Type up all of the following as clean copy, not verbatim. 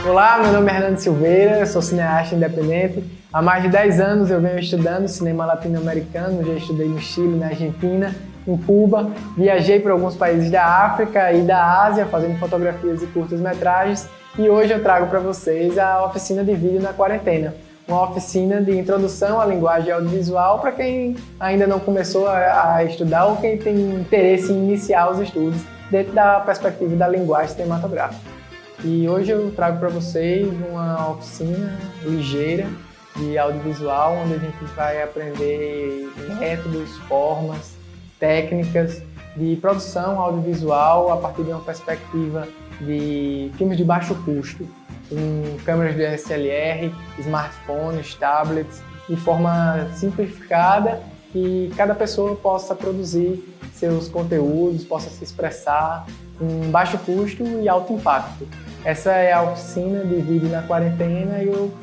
Olá, meu nome é Hernando Silveira, eu sou cineasta independente. Há mais de 10 anos eu venho estudando cinema latino-americano, já estudei no Chile, na Argentina, em Cuba. Viajei para alguns países da África e da Ásia fazendo fotografias e curtas-metragens. E hoje eu trago para vocês a oficina de vídeo na quarentena. Uma oficina de introdução à linguagem audiovisual para quem ainda não começou a estudar ou quem tem interesse em iniciar os estudos dentro da perspectiva da linguagem cinematográfica. E hoje eu trago para vocês uma oficina ligeira de audiovisual, onde a gente vai aprender métodos, formas, técnicas de produção audiovisual a partir de uma perspectiva de filmes de baixo custo, com câmeras DSLR, smartphones, tablets, de forma simplificada, que cada pessoa possa produzir seus conteúdos, possa se expressar com baixo custo e alto impacto. Essa é a oficina de vídeo na quarentena e eu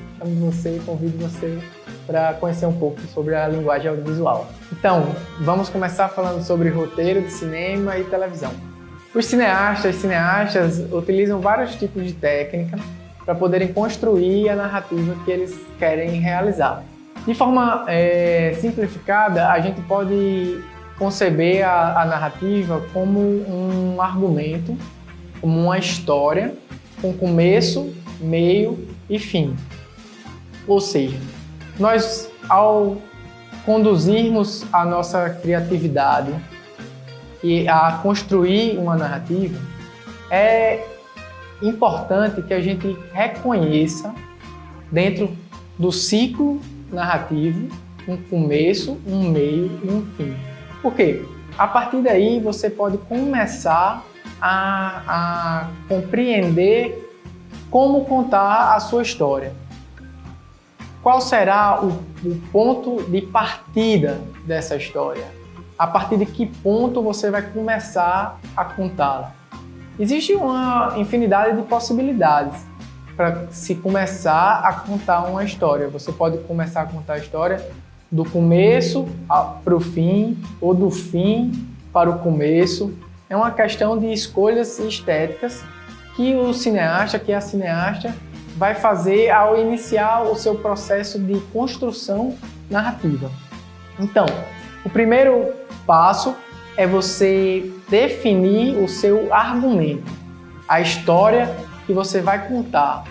convido você para conhecer um pouco sobre a linguagem audiovisual. Então, vamos começar falando sobre roteiro de cinema e televisão. Os cineastas utilizam vários tipos de técnica para poderem construir a narrativa que eles querem realizar. De forma simplificada, a gente pode conceber a narrativa como um argumento, como uma história, com começo, meio e fim. Ou seja, nós, ao conduzirmos a nossa criatividade e a construir uma narrativa, é importante que a gente reconheça dentro do ciclo narrativo um começo, um meio e um fim. Por quê? A partir daí você pode começar a compreender como contar a sua história. Qual será o ponto de partida dessa história? A partir de que ponto você vai começar a contá-la? Existe uma infinidade de possibilidades para se começar a contar uma história. Você pode começar a contar a história do começo para o fim ou do fim para o começo. É uma questão de escolhas estéticas que o cineasta, que a cineasta vai fazer ao iniciar o seu processo de construção narrativa. Então, o primeiro passo é você definir o seu argumento, a história que você vai contar,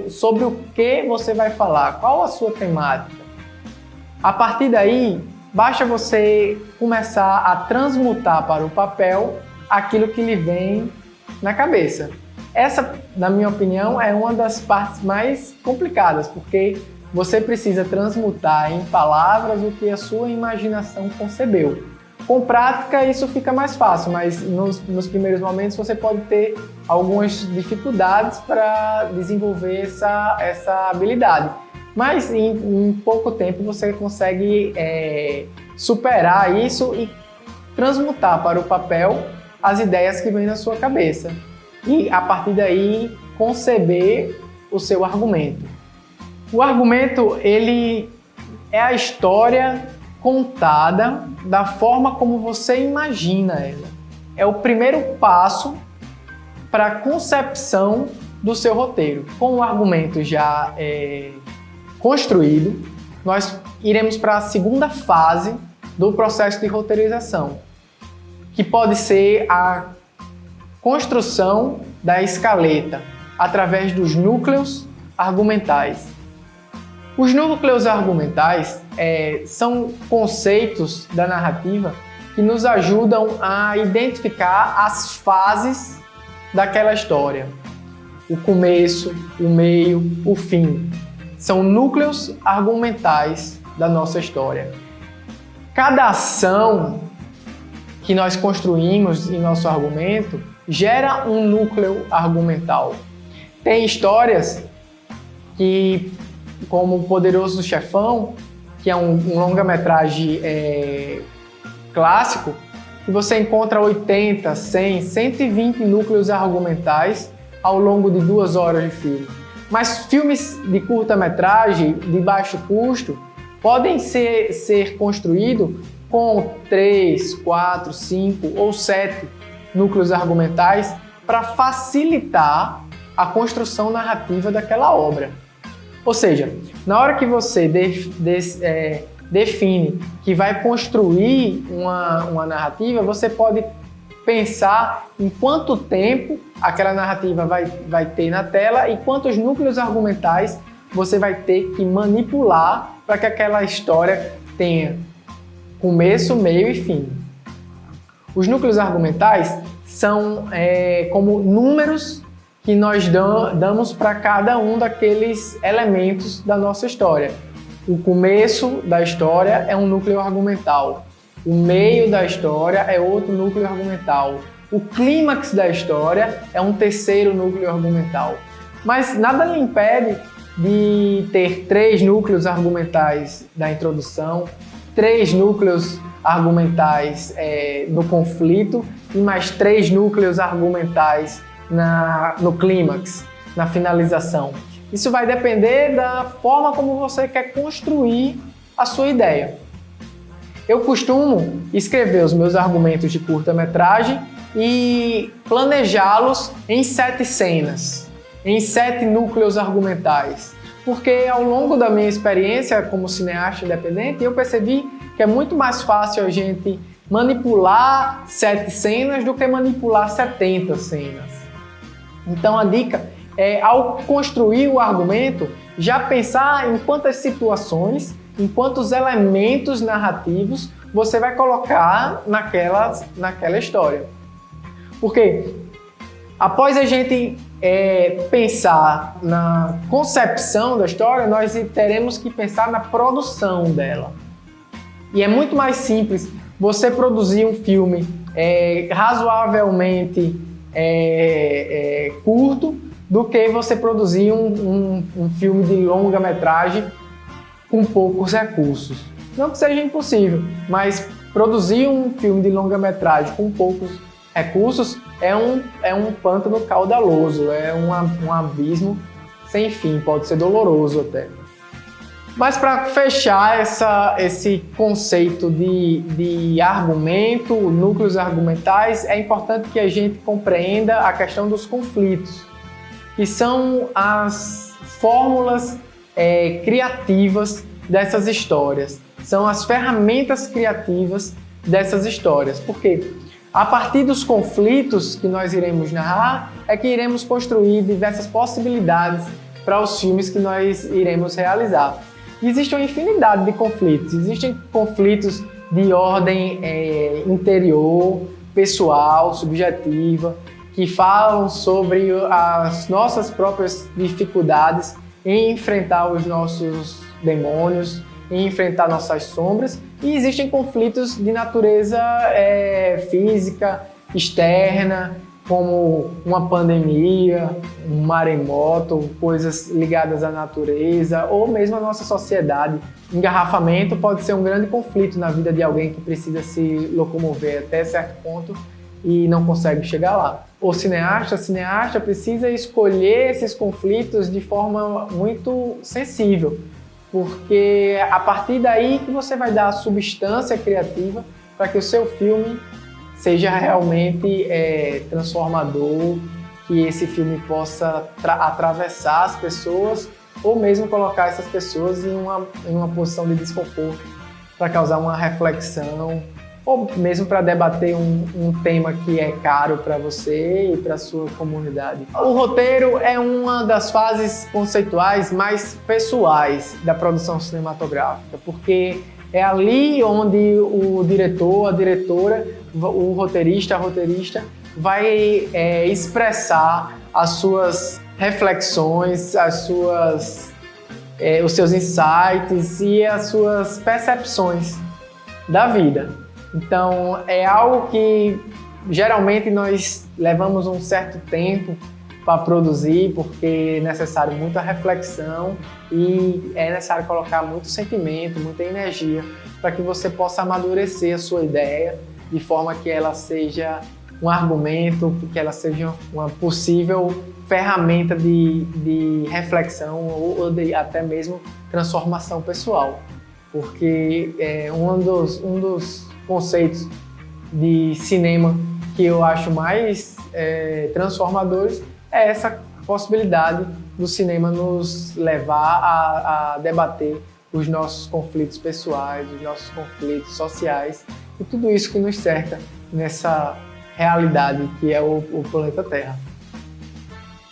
sobre o que você vai falar, qual a sua temática. A partir daí, basta você começar a transmutar para o papel aquilo que lhe vem na cabeça. Essa, na minha opinião, é uma das partes mais complicadas, porque você precisa transmutar em palavras o que a sua imaginação concebeu. Com prática, isso fica mais fácil, mas nos primeiros momentos você pode ter algumas dificuldades para desenvolver essa habilidade. Mas em pouco tempo você consegue superar isso e transmutar para o papel as ideias que vêm na sua cabeça. E a partir daí conceber o seu argumento. O argumento, ele é a história contada da forma como você imagina ela. É o primeiro passo para a concepção do seu roteiro. Com o argumento já construído, nós iremos para a segunda fase do processo de roteirização, que pode ser a construção da escaleta através dos núcleos argumentais. Os núcleos argumentais são conceitos da narrativa que nos ajudam a identificar as fases daquela história. O começo, o meio, o fim. São núcleos argumentais da nossa história. Cada ação que nós construímos em nosso argumento gera um núcleo argumental. Tem histórias que, como O Poderoso Chefão, que é um longa-metragem clássico, que você encontra 80, 100, 120 núcleos argumentais ao longo de 2 horas de filme. Mas filmes de curta-metragem, de baixo custo, podem ser construídos com 3, 4, 5 ou 7 núcleos argumentais para facilitar a construção narrativa daquela obra. Ou seja, na hora que você define que vai construir uma narrativa, você pode pensar em quanto tempo aquela narrativa vai ter na tela e quantos núcleos argumentais você vai ter que manipular para que aquela história tenha começo, meio e fim. Os núcleos argumentais são como números que nós damos para cada um daqueles elementos da nossa história. O começo da história é um núcleo argumental. O meio da história é outro núcleo argumental. O clímax da história é um terceiro núcleo argumental. Mas nada lhe impede de ter 3 núcleos argumentais da introdução, 3 núcleos argumentais no conflito e mais 3 núcleos argumentais no clímax, na finalização. Isso vai depender da forma como você quer construir a sua ideia. Eu costumo escrever os meus argumentos de curta-metragem e planejá-los em 7 cenas, em 7 núcleos argumentais. Porque ao longo da minha experiência como cineasta independente, eu percebi que é muito mais fácil a gente manipular 7 cenas do que manipular 70 cenas. Então a dica é, ao construir o argumento, já pensar em quantas situações, em quantos elementos narrativos você vai colocar naquela história. Porque após a gente pensar na concepção da história, nós teremos que pensar na produção dela. E é muito mais simples você produzir um filme razoavelmente curto do que você produzir um filme de longa-metragem com poucos recursos. Não que seja impossível, mas produzir um filme de longa-metragem com poucos recursos é um pântano caudaloso, é um abismo sem fim, pode ser doloroso até. Mas para fechar esse conceito de argumento, núcleos argumentais, é importante que a gente compreenda a questão dos conflitos, que são as fórmulas criativas dessas histórias, são as ferramentas criativas dessas histórias. Por quê? A partir dos conflitos que nós iremos narrar, é que iremos construir diversas possibilidades para os filmes que nós iremos realizar. Existe uma infinidade de conflitos. Existem conflitos de ordem interior, pessoal, subjetiva, que falam sobre as nossas próprias dificuldades em enfrentar os nossos demônios, em enfrentar nossas sombras. E existem conflitos de natureza física, externa, como uma pandemia, um maremoto, coisas ligadas à natureza ou mesmo à nossa sociedade. Engarrafamento pode ser um grande conflito na vida de alguém que precisa se locomover até certo ponto e não consegue chegar lá. O cineasta, a cineasta precisa escolher esses conflitos de forma muito sensível, porque é a partir daí que você vai dar a substância criativa para que o seu filme seja realmente transformador, que esse filme possa atravessar as pessoas ou mesmo colocar essas pessoas em uma posição de desconforto para causar uma reflexão ou mesmo para debater um tema que é caro para você e para a sua comunidade. O roteiro é uma das fases conceituais mais pessoais da produção cinematográfica, porque é ali onde o diretor, a diretora, o roteirista, a roteirista vai expressar as suas reflexões, os seus insights e as suas percepções da vida. Então, é algo que geralmente nós levamos um certo tempo para produzir, porque é necessário muita reflexão e é necessário colocar muito sentimento, muita energia para que você possa amadurecer a sua ideia de forma que ela seja um argumento, que ela seja uma possível ferramenta de reflexão ou até mesmo transformação pessoal. Porque um dos conceitos de cinema que eu acho mais transformadores é essa possibilidade do cinema nos levar a debater os nossos conflitos pessoais, os nossos conflitos sociais e tudo isso que nos cerca nessa realidade que é o planeta Terra.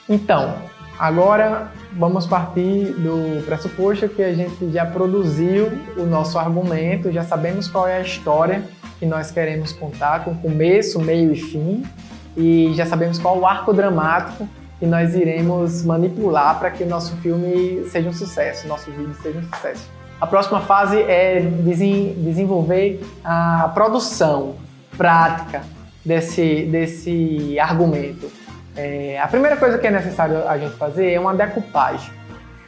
Então, agora vamos partir do pressuposto que a gente já produziu o nosso argumento, já sabemos qual é a história que nós queremos contar, com começo, meio e fim, e já sabemos qual o arco dramático que nós iremos manipular para que o nosso filme seja um sucesso, nosso vídeo seja um sucesso. A próxima fase é desenvolver a produção prática desse argumento. A primeira coisa que é necessário a gente fazer é uma decupagem.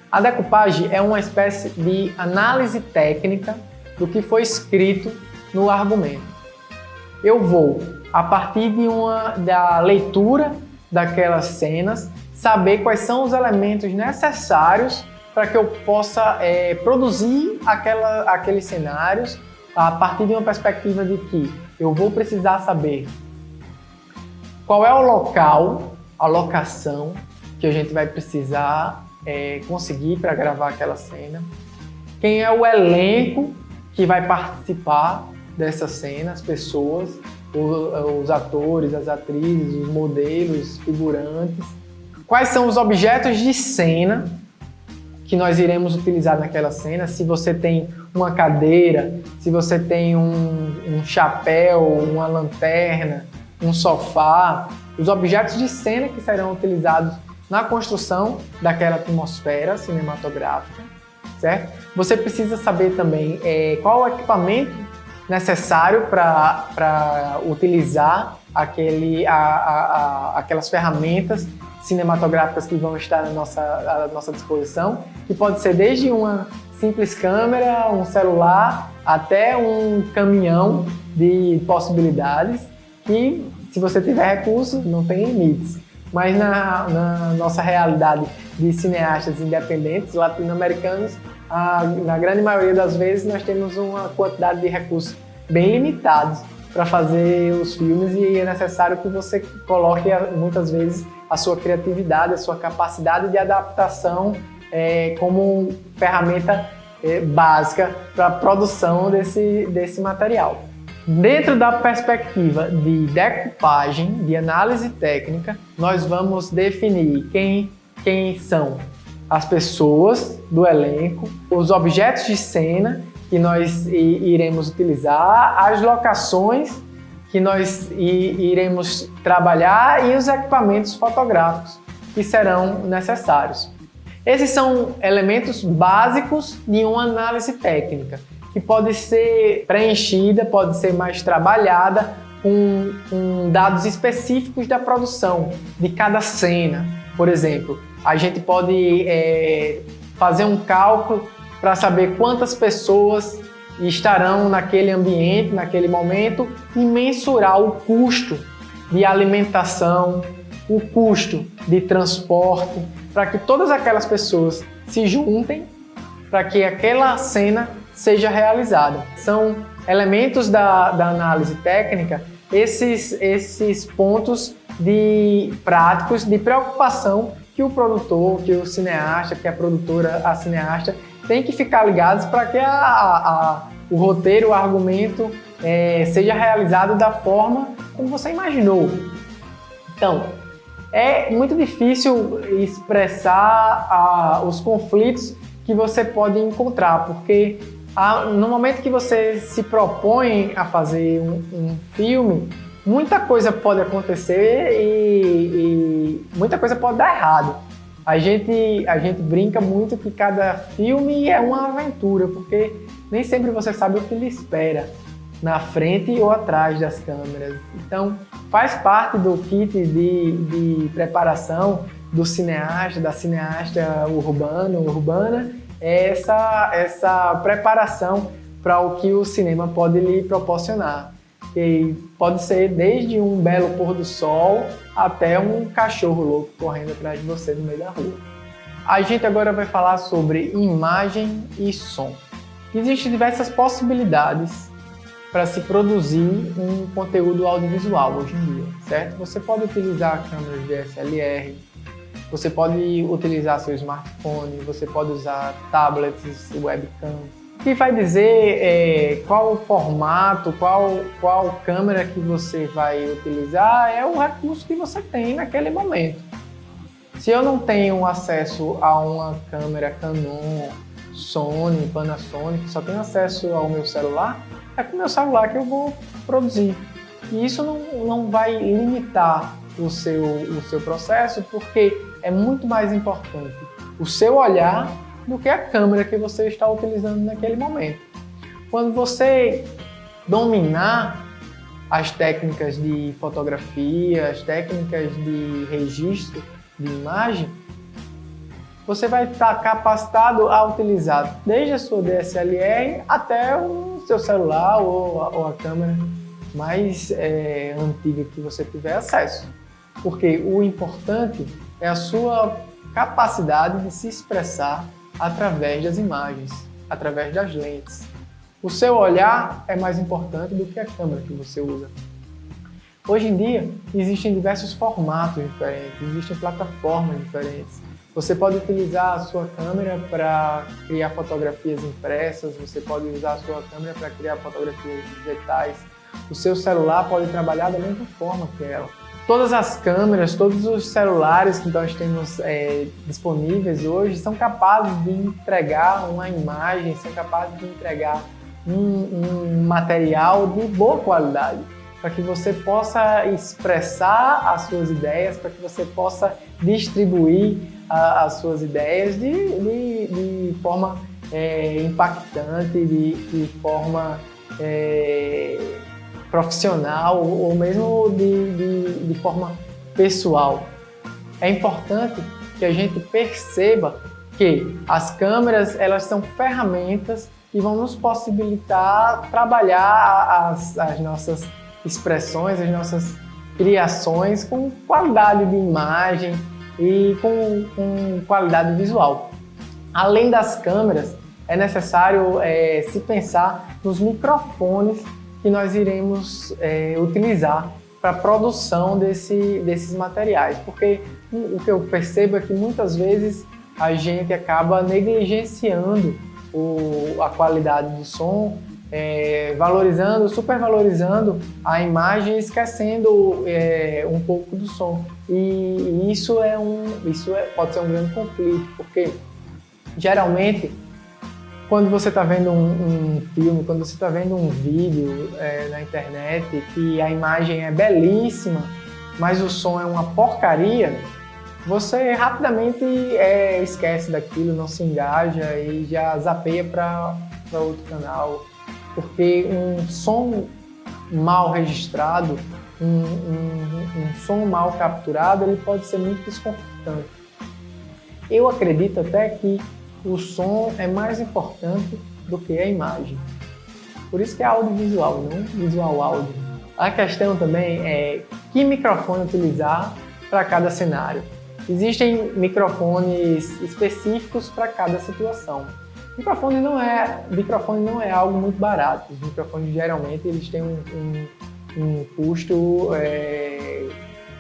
A decupagem é uma espécie de análise técnica do que foi escrito no argumento. Eu vou, a partir da leitura daquelas cenas, saber quais são os elementos necessários para que eu possa produzir aqueles cenários a partir de uma perspectiva de que eu vou precisar saber qual é o local, a locação que a gente vai precisar conseguir para gravar aquela cena, quem é o elenco que vai participar dessa cena, as pessoas, os atores, as atrizes, os modelos, figurantes, quais são os objetos de cena que nós iremos utilizar naquela cena, se você tem uma cadeira, se você tem um chapéu, uma lanterna, um sofá, os objetos de cena que serão utilizados na construção daquela atmosfera cinematográfica, certo? Você precisa saber também qual o equipamento necessário para utilizar aquelas ferramentas cinematográficas que vão estar à nossa disposição, que pode ser desde uma simples câmera, um celular, até um caminhão de possibilidades, que se você tiver recursos, não tem limites. Mas na nossa realidade de cineastas independentes latino-americanos, na grande maioria das vezes nós temos uma quantidade de recursos bem limitados para fazer os filmes e é necessário que você coloque muitas vezes a sua criatividade, a sua capacidade de adaptação como ferramenta básica para a produção desse material. Dentro da perspectiva de decupagem, de análise técnica, nós vamos definir quem são as pessoas do elenco, os objetos de cena que nós iremos utilizar, as locações que nós iremos trabalhar e os equipamentos fotográficos que serão necessários. Esses são elementos básicos de uma análise técnica, que pode ser preenchida, pode ser mais trabalhada com dados específicos da produção, de cada cena. Por exemplo, a gente pode fazer um cálculo para saber quantas pessoas estarão naquele ambiente, naquele momento, e mensurar o custo de alimentação, o custo de transporte, para que todas aquelas pessoas se juntem para que aquela cena seja realizada. São elementos da análise técnica, esses pontos práticos de preocupação que o produtor, que o cineasta, que a produtora, a cineasta, tem que ficar ligados para que o roteiro, o argumento seja realizado da forma como você imaginou. Então, é muito difícil expressar os conflitos que você pode encontrar, porque no momento que você se propõe a fazer um filme, muita coisa pode acontecer e muita coisa pode dar errado. A gente brinca muito que cada filme é uma aventura, porque nem sempre você sabe o que lhe espera na frente ou atrás das câmeras. Então, faz parte do kit de preparação do cineasta, da cineasta urbana, essa preparação para o que o cinema pode lhe proporcionar. E pode ser desde um belo pôr do sol até um cachorro louco correndo atrás de você no meio da rua. A gente agora vai falar sobre imagem e som. Existem diversas possibilidades para se produzir um conteúdo audiovisual hoje em dia, certo? Você pode utilizar câmeras DSLR, Você pode utilizar seu smartphone, você pode usar tablets, webcam. O que vai dizer qual o formato, qual câmera que você vai utilizar é o recurso que você tem naquele momento. Se eu não tenho acesso a uma câmera Canon, Sony, Panasonic, só tenho acesso ao meu celular, é com o meu celular que eu vou produzir. E isso não vai limitar o seu processo, porque é muito mais importante o seu olhar do que a câmera que você está utilizando naquele momento. Quando você dominar as técnicas de fotografia, as técnicas de registro de imagem, você vai estar capacitado a utilizar desde a sua DSLR até o seu celular ou a câmera mais antiga que você tiver acesso. Porque o importante é a sua capacidade de se expressar através das imagens, através das lentes. O seu olhar é mais importante do que a câmera que você usa. Hoje em dia, existem diversos formatos diferentes, existem plataformas diferentes. Você pode utilizar a sua câmera para criar fotografias impressas, você pode usar a sua câmera para criar fotografias digitais. O seu celular pode trabalhar da mesma forma que ela. Todas as câmeras, todos os celulares que nós temos disponíveis hoje são capazes de entregar uma imagem, são capazes de entregar um material de boa qualidade, para que você possa expressar as suas ideias, para que você possa distribuir as suas ideias de forma impactante, de forma profissional ou mesmo de forma pessoal. É importante que a gente perceba que as câmeras elas são ferramentas que vão nos possibilitar trabalhar as nossas expressões, as nossas criações com qualidade de imagem e com qualidade visual. Além das câmeras, é necessário se pensar nos microfones que nós iremos utilizar para a produção desses materiais, porque o que eu percebo é que muitas vezes a gente acaba negligenciando a qualidade do som, supervalorizando a imagem e esquecendo um pouco do som. E isso pode ser um grande conflito, porque geralmente quando você está vendo um filme, quando você está vendo um vídeo na internet que a imagem é belíssima, mas o som é uma porcaria, você rapidamente esquece daquilo, não se engaja e já zapeia para outro canal. Porque um som mal registrado, um som mal capturado, ele pode ser muito desconfortante. Eu acredito até que o som é mais importante do que a imagem. Por isso que é audiovisual, não visual-áudio. A questão também é que microfone utilizar para cada cenário. Existem microfones específicos para cada situação. Microfone não é algo muito barato. Os microfones geralmente eles têm um custo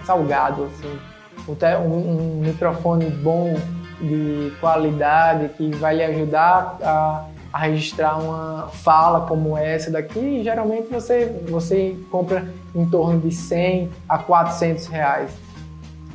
salgado. Assim. Um microfone bom, de qualidade, que vai lhe ajudar a registrar uma fala como essa daqui, geralmente você compra em torno de 100 a 400 reais.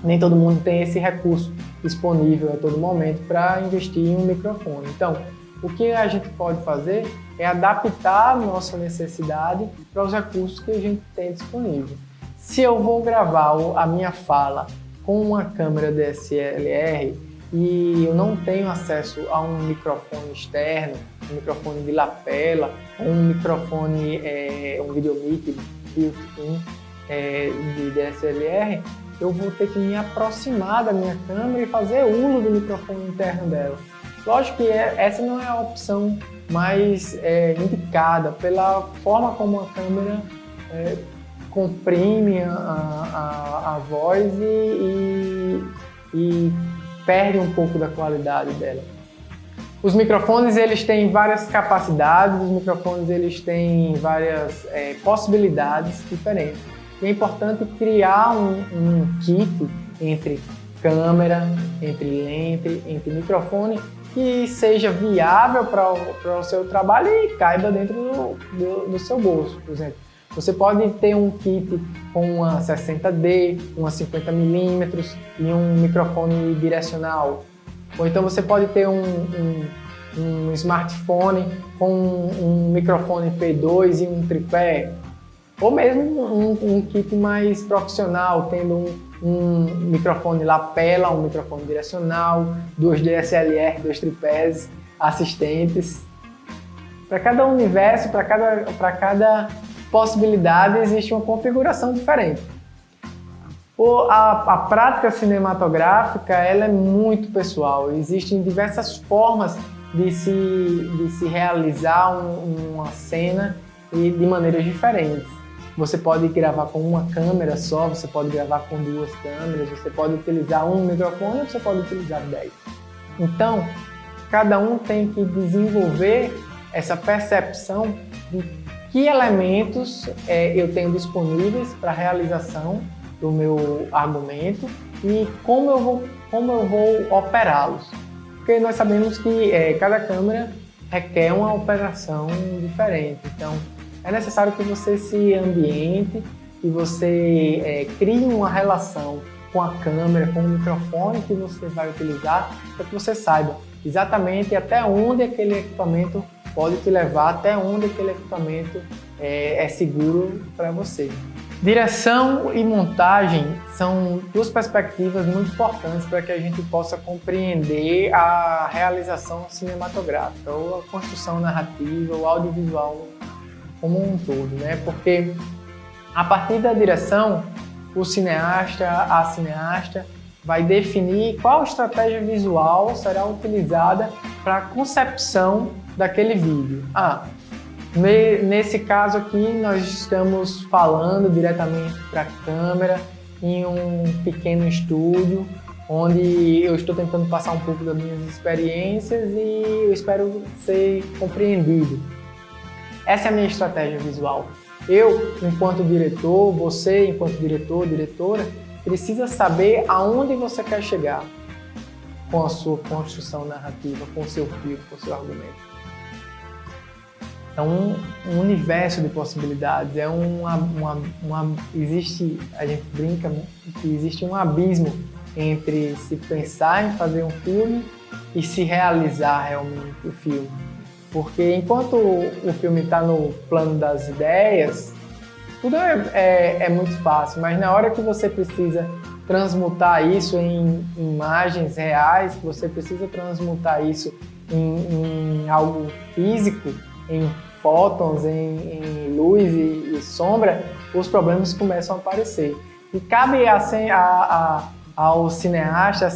Nem todo mundo tem esse recurso disponível a todo momento para investir em um microfone. Então, o que a gente pode fazer é adaptar a nossa necessidade para os recursos que a gente tem disponível. Se eu vou gravar a minha fala com uma câmera DSLR, e eu não tenho acesso a um microfone externo, um microfone de lapela, um microfone, um videomic built-in de DSLR, eu vou ter que me aproximar da minha câmera e fazer uso do microfone interno dela. Lógico que essa não é a opção mais indicada, pela forma como a câmera comprime a voz e perde um pouco da qualidade dela. Os microfones eles têm várias capacidades, os microfones eles têm várias possibilidades diferentes. E é importante criar um kit entre câmera, entre lente, entre microfone, que seja viável para o seu trabalho e caiba dentro do seu bolso. Por exemplo, você pode ter um kit com uma 60D, uma 50mm e um microfone direcional. Ou então você pode ter um smartphone com um microfone P2 e um tripé. Ou mesmo um kit mais profissional, tendo um microfone lapela, um microfone direcional, 2 DSLR, 2 tripés, assistentes. Para cada universo, para cada possibilidade, existe uma configuração diferente. A prática cinematográfica ela é muito pessoal. Existem diversas formas de se realizar uma cena e de maneiras diferentes. Você pode gravar com uma câmera só, você pode gravar com 2 câmeras, você pode utilizar um microfone ou você pode utilizar 10. Então, cada um tem que desenvolver essa percepção de que elementos eu tenho disponíveis para a realização do meu argumento e como eu vou operá-los. Porque nós sabemos que cada câmera requer uma operação diferente. Então, é necessário que você se ambiente e você crie uma relação com a câmera, com o microfone que você vai utilizar, para que você saiba exatamente até onde aquele equipamento pode te levar, até onde aquele equipamento é seguro para você. Direção e montagem são 2 perspectivas muito importantes para que a gente possa compreender a realização cinematográfica, ou a construção narrativa, o audiovisual como um todo, né? Porque a partir da direção, o cineasta, a cineasta vai definir qual estratégia visual será utilizada para a concepção daquele vídeo. Nesse caso aqui, nós estamos falando diretamente para a câmera em um pequeno estúdio, onde eu estou tentando passar um pouco das minhas experiências e eu espero ser compreendido. Essa é a minha estratégia visual. Eu, enquanto diretor, você, enquanto diretor, diretora, precisa saber aonde você quer chegar com a sua construção narrativa, com o seu filme, com o seu argumento. É um universo de possibilidades, a gente brinca que existe um abismo entre se pensar em fazer um filme e se realizar realmente o filme. Porque enquanto o filme está no plano das ideias, tudo é muito fácil, mas na hora que você precisa transmutar isso em imagens reais, que você precisa transmutar isso em algo físico, em fótons, em luz e sombra, os problemas começam a aparecer. E cabe ao cineasta,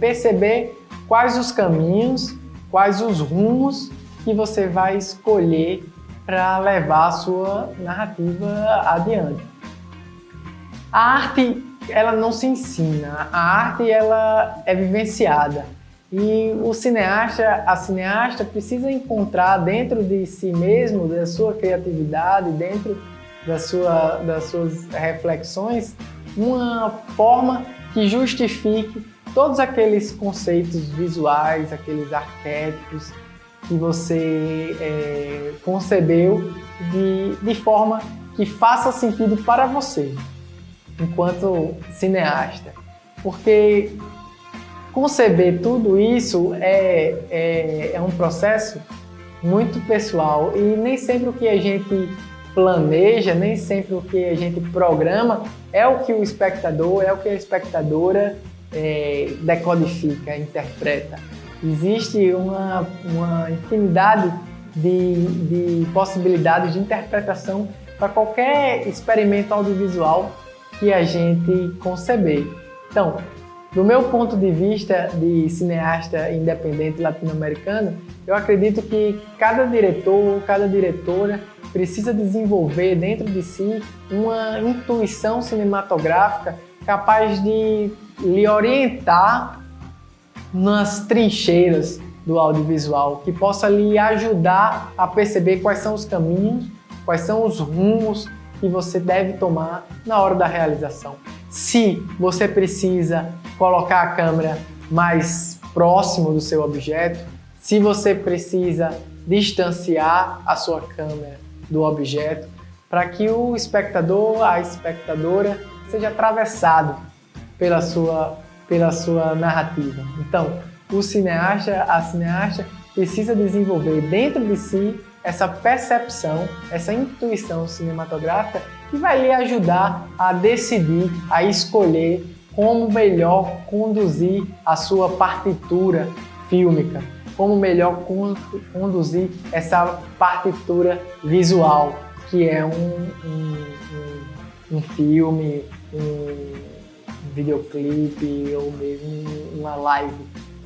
perceber quais os caminhos, quais os rumos que você vai escolher para levar a sua narrativa adiante. A arte, ela não se ensina, a arte ela é vivenciada. E o cineasta, a cineasta precisa encontrar dentro de si mesmo, da sua criatividade, dentro das suas reflexões, uma forma que justifique todos aqueles conceitos visuais, aqueles arquétipos que você concebeu de forma que faça sentido para você, enquanto cineasta. Porque conceber tudo isso é um processo muito pessoal e nem sempre o que a gente planeja, nem sempre o que a gente programa é o que o espectador, é o que a espectadora decodifica, interpreta. Existe uma infinidade de possibilidades de interpretação para qualquer experimento audiovisual que a gente conceber. Então, do meu ponto de vista de cineasta independente latino-americano, eu acredito que cada diretor, cada diretora precisa desenvolver dentro de si uma intuição cinematográfica capaz de lhe orientar nas trincheiras do audiovisual, que possa lhe ajudar a perceber quais são os caminhos, quais são os rumos que você deve tomar na hora da realização. se você precisa colocar a câmera mais próximo do seu objeto, se você precisa distanciar a sua câmera do objeto, para que o espectador, a espectadora, seja atravessado pela sua narrativa. Então, o cineasta, a cineasta precisa desenvolver dentro de si essa percepção, essa intuição cinematográfica que vai lhe ajudar a decidir, a escolher como melhor conduzir a sua partitura fílmica, como melhor conduzir essa partitura visual, que é um filme, um videoclipe ou mesmo uma live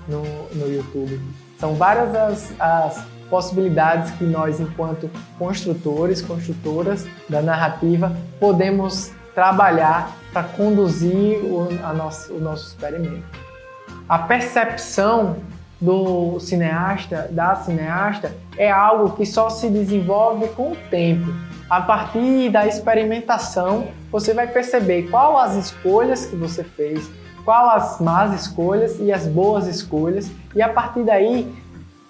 no YouTube. São várias as possibilidades que nós, enquanto construtores, construtoras da narrativa, podemos trabalhar para conduzir o nosso experimento. A percepção do cineasta, da cineasta, é algo que só se desenvolve com o tempo. A partir da experimentação, você vai perceber qual as escolhas que você fez, qual as más escolhas e as boas escolhas, e a partir daí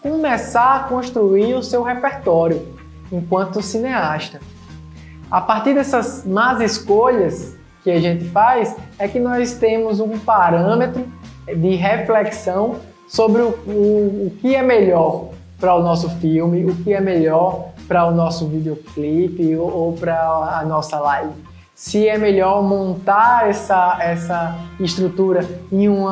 começar a construir o seu repertório enquanto cineasta. A partir dessas más escolhas que a gente faz, é que nós temos um parâmetro de reflexão sobre o que é melhor para o nosso filme, o que é melhor para o nosso videoclipe ou para a nossa live. Se é melhor montar essa estrutura em um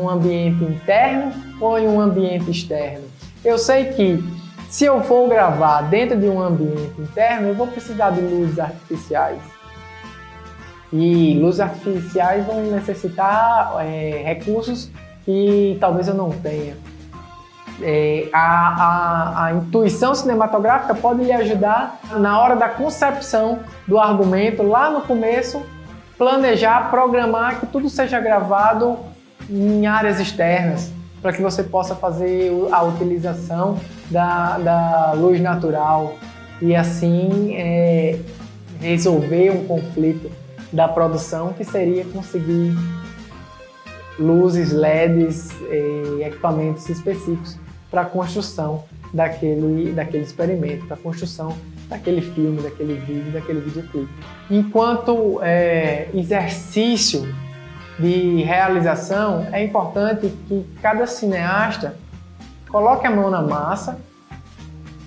ambiente interno ou em um ambiente externo. Eu sei que se eu for gravar dentro de um ambiente interno, eu vou precisar de luzes artificiais. E luzes artificiais vão necessitar recursos que talvez eu não tenha. A intuição cinematográfica pode lhe ajudar na hora da concepção do argumento, lá no começo, planejar, programar que tudo seja gravado em áreas externas, para que você possa fazer a utilização da luz natural e assim resolver um conflito da produção, que seria conseguir luzes, LEDs e equipamentos específicos para a construção daquele experimento, para a construção daquele filme, daquele vídeo, daquele videoclipe. Enquanto exercício de realização, é importante que cada cineasta coloque a mão na massa,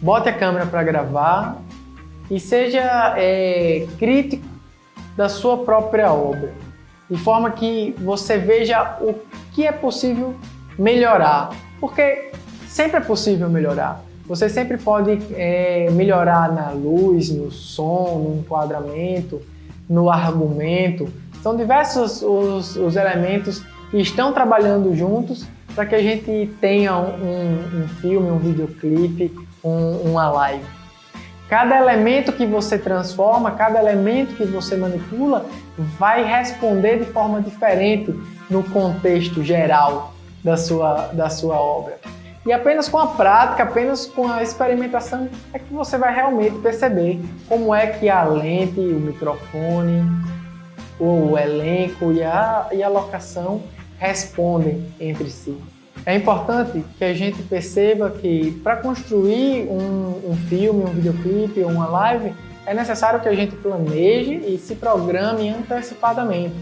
bote a câmera para gravar e seja crítico da sua própria obra, de forma que você veja o que é possível melhorar, porque sempre é possível melhorar. Você sempre pode melhorar na luz, no som, no enquadramento, no argumento. São diversos os elementos que estão trabalhando juntos para que a gente tenha um filme, um videoclipe, uma live. Cada elemento que você transforma, cada elemento que você manipula vai responder de forma diferente no contexto geral da sua obra. E apenas com a prática, apenas com a experimentação é que você vai realmente perceber como é que a lente, o microfone, o elenco e a locação respondem entre si. É importante que a gente perceba que para construir um filme, um videoclipe ou uma live, é necessário que a gente planeje e se programe antecipadamente,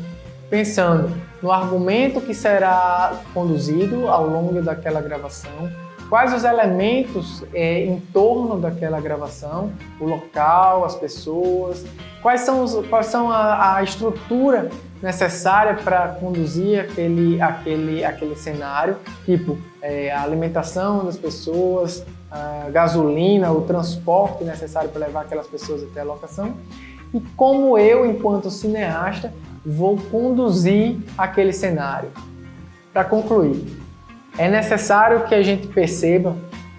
pensando no argumento que será conduzido ao longo daquela gravação, quais os elementos em torno daquela gravação, o local, as pessoas, quais são a estrutura necessária para conduzir aquele cenário, tipo a alimentação das pessoas, a gasolina, o transporte necessário para levar aquelas pessoas até a locação, e como eu, enquanto cineasta, vou conduzir aquele cenário. Para concluir, é necessário que a gente perceba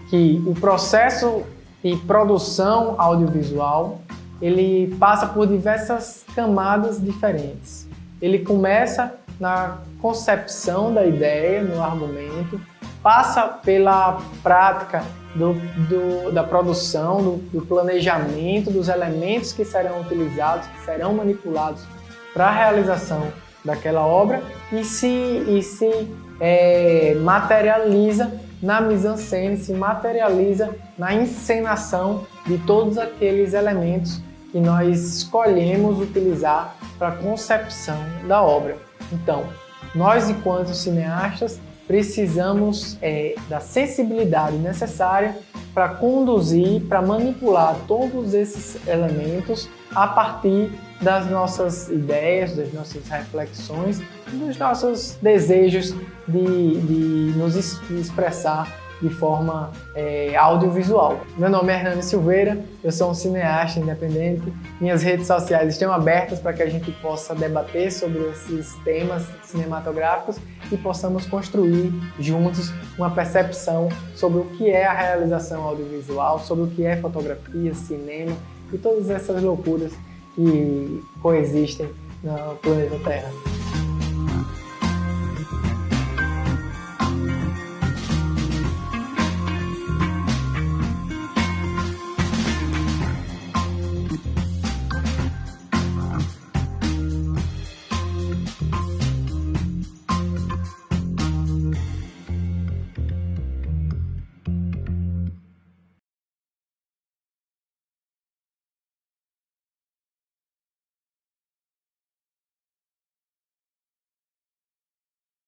que o processo de produção audiovisual ele passa por diversas camadas diferentes. Ele começa na concepção da ideia, no argumento, passa pela prática da produção, do planejamento, dos elementos que serão utilizados, que serão manipulados para a realização daquela obra e se materializa na mise-en-scène, se materializa na encenação de todos aqueles elementos que nós escolhemos utilizar para a concepção da obra. Então, nós, enquanto cineastas, precisamos da sensibilidade necessária para conduzir, para manipular todos esses elementos a partir das nossas ideias, das nossas reflexões, dos nossos desejos de nos expressar de forma audiovisual. Meu nome é Hernani Silveira, eu sou um cineasta independente. Minhas redes sociais estão abertas para que a gente possa debater sobre esses temas cinematográficos e possamos construir juntos uma percepção sobre o que é a realização audiovisual, sobre o que é fotografia, cinema e todas essas loucuras que coexistem no planeta Terra.